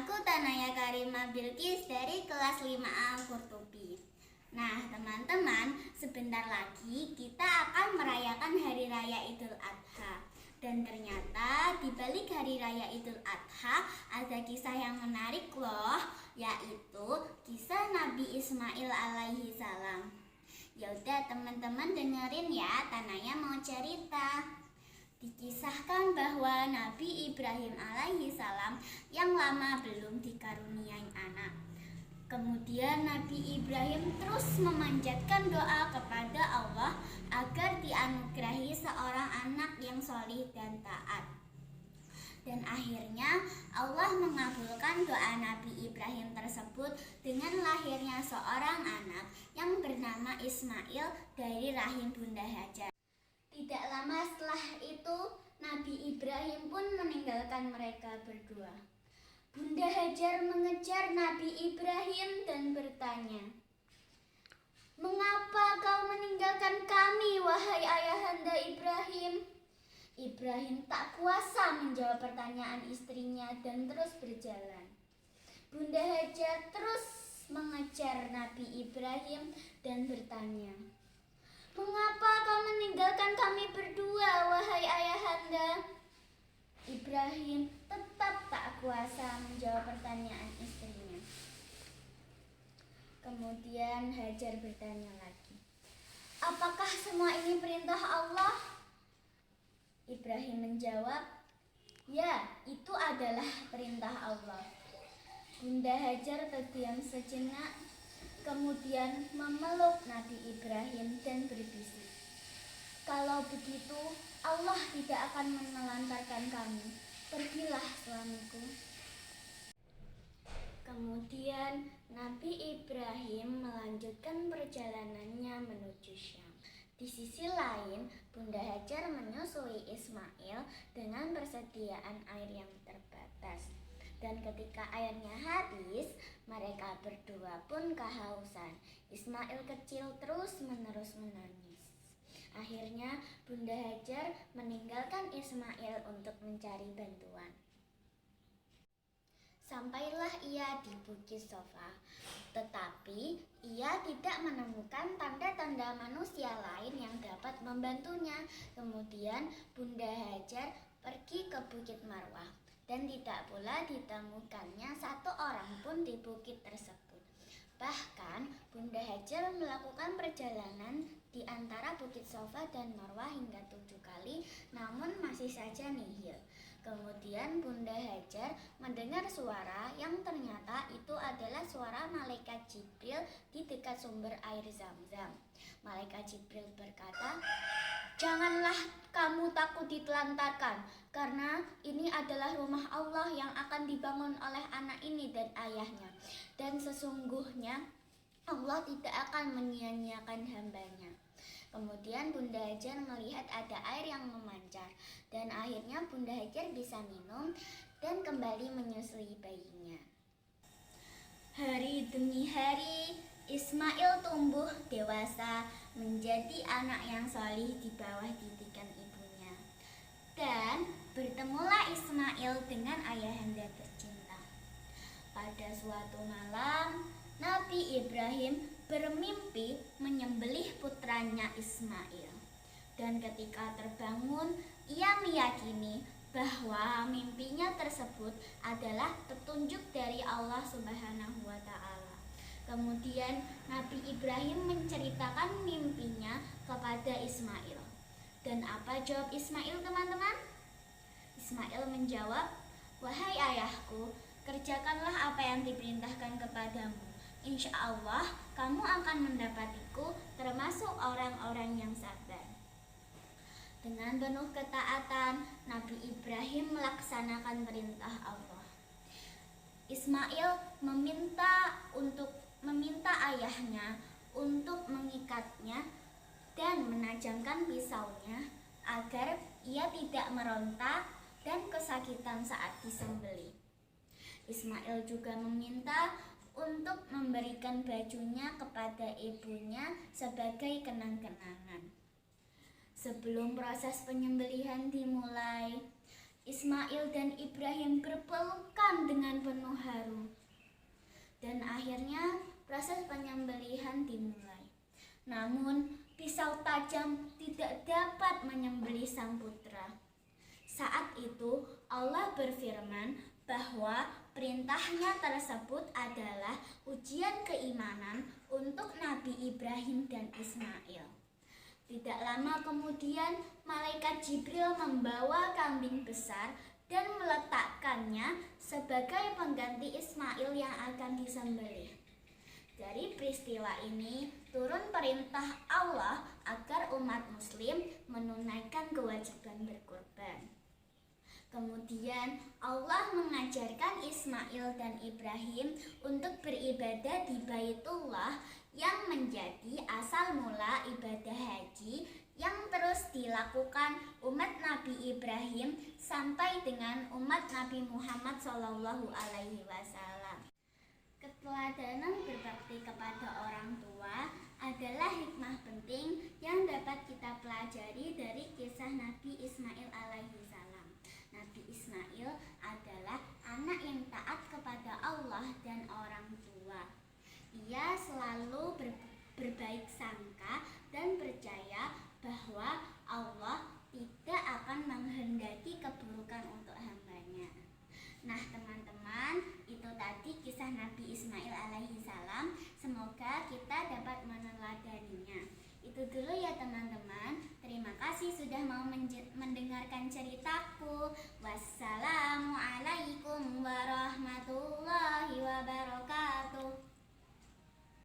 Aku Tanaya Karima Bilqis dari kelas 5A Qurtubi. Nah teman-teman, sebentar lagi kita akan merayakan Hari Raya Idul Adha. Dan ternyata di balik Hari Raya Idul Adha ada kisah yang menarik loh, yaitu kisah Nabi Ismail alaihi salam. Yaudah teman-teman dengerin ya, Tanaya mau cerita. Dikisahkan bahwa Nabi Ibrahim alaihi salam yang lama belum dikaruniai anak. Kemudian Nabi Ibrahim terus memanjatkan doa kepada Allah agar dianugerahi seorang anak yang solih dan taat. Dan akhirnya Allah mengabulkan doa Nabi Ibrahim tersebut dengan lahirnya seorang anak yang bernama Ismail dari rahim Bunda Hajar. Tidak lama setelah itu, Nabi Ibrahim pun meninggalkan mereka berdua. Bunda Hajar mengejar Nabi Ibrahim dan bertanya, "Mengapa kau meninggalkan kami, wahai ayahanda Ibrahim?" Ibrahim tak kuasa menjawab pertanyaan istrinya dan terus berjalan. Bunda Hajar terus mengejar Nabi Ibrahim dan bertanya, "Mengapa kau meninggalkan kami berdua, wahai ayahanda?" Ibrahim tetap tak kuasa menjawab pertanyaan istrinya. Kemudian Hajar bertanya lagi, "Apakah semua ini perintah Allah?" Ibrahim menjawab, "Ya, itu adalah perintah Allah." Bunda Hajar terdiam sejenak, kemudian memeluk Nabi Ibrahim dan berbisik, "Kalau begitu, Allah tidak akan menelantarkan kami. Pergilah suamiku." Kemudian Nabi Ibrahim melanjutkan perjalanannya menuju Syam. Di sisi lain, Bunda Hajar menyusui Ismail dengan persediaan air yang terbatas. Dan ketika airnya habis, mereka berdua pun kehausan. Ismail kecil terus-menerus menangis. Akhirnya Bunda Hajar meninggalkan Ismail untuk mencari bantuan. Sampailah ia di Bukit Sofa, tetapi ia tidak menemukan tanda-tanda manusia lain yang dapat membantunya. Kemudian Bunda Hajar pergi ke Bukit Marwah, dan tidak pula ditemukannya satu orang pun di bukit tersebut. Bahkan Bunda Hajar melakukan perjalanan di antara Bukit Sofa dan Marwah hingga 7 kali, namun masih saja nihil. Kemudian Bunda Hajar mendengar suara yang ternyata itu adalah suara Malaikat Jibril di dekat sumber air Zam-Zam. Malaikat Jibril berkata, "Janganlah kamu takut ditelantarkan, karena ini adalah rumah Allah yang akan dibangun oleh anak ini dan ayahnya. Dan sesungguhnya Allah tidak akan menyia-nyiakan hambanya." Kemudian Bunda Hajar melihat ada air yang memancar, dan akhirnya Bunda Hajar bisa minum dan kembali menyusui bayinya. Hari demi hari, Ismail tumbuh dewasa menjadi anak yang solih di bawah didikan ibunya. Dan bertemulah Ismail dengan ayahanda tercinta. Pada suatu malam, Nabi Ibrahim bermimpi menyembelih putranya Ismail. Dan ketika terbangun, ia meyakini bahwa mimpinya tersebut adalah petunjuk dari Allah Subhanahu wa Ta'ala. Kemudian Nabi Ibrahim menceritakan mimpinya kepada Ismail. Dan apa jawab Ismail, teman-teman? Ismail menjawab, "Wahai ayahku, kerjakanlah apa yang diperintahkan kepadamu. Insya Allah kamu akan mendapatiku termasuk orang-orang yang sabar." Dengan penuh ketaatan, Nabi Ibrahim melaksanakan perintah Allah. Ismail meminta ayahnya untuk mengikatnya dan menajamkan pisaunya agar ia tidak meronta dan kesakitan saat disembelih. Ismail juga meminta untuk memberikan bajunya kepada ibunya sebagai kenang-kenangan. Sebelum proses penyembelihan dimulai, Ismail dan Ibrahim berpelukan dengan penuh haru. Dan akhirnya proses penyembelihan dimulai. Namun pisau tajam tidak dapat menyembelih sang putra. Saat itu Allah berfirman bahwa perintahnya tersebut adalah ujian keimanan untuk Nabi Ibrahim dan Ismail. Tidak lama kemudian, malaikat Jibril membawa kambing besar dan meletakkannya sebagai pengganti Ismail yang akan disembelih. Dari peristiwa ini, turun perintah Allah agar umat muslim menunaikan kewajiban berkurban. Kemudian Allah mengajarkan Ismail dan Ibrahim untuk beribadah di Baitullah yang menjadi asal mula ibadah haji yang terus dilakukan umat Nabi Ibrahim sampai dengan umat Nabi Muhammad SAW. Keteladanan berbakti kepada orang tua adalah hikmah penting yang dapat kita pelajari dari kisah Nabi Ismail alaihissalam. Nabi Ismail adalah anak yang taat kepada Allah dan orang tua. Ia selalu berbaik sangka dan percaya bahwa Allah tidak akan menghendaki keburukan untuk hambanya. Nah teman-teman, itu tadi kisah Nabi Ismail alaihissalam. Semoga kita dapat meneladaninya. Itu dulu ya teman-teman. Terima kasih sudah mau mendengarkan ceritaku. Wassalamualaikum warahmatullahi wabarakatuh.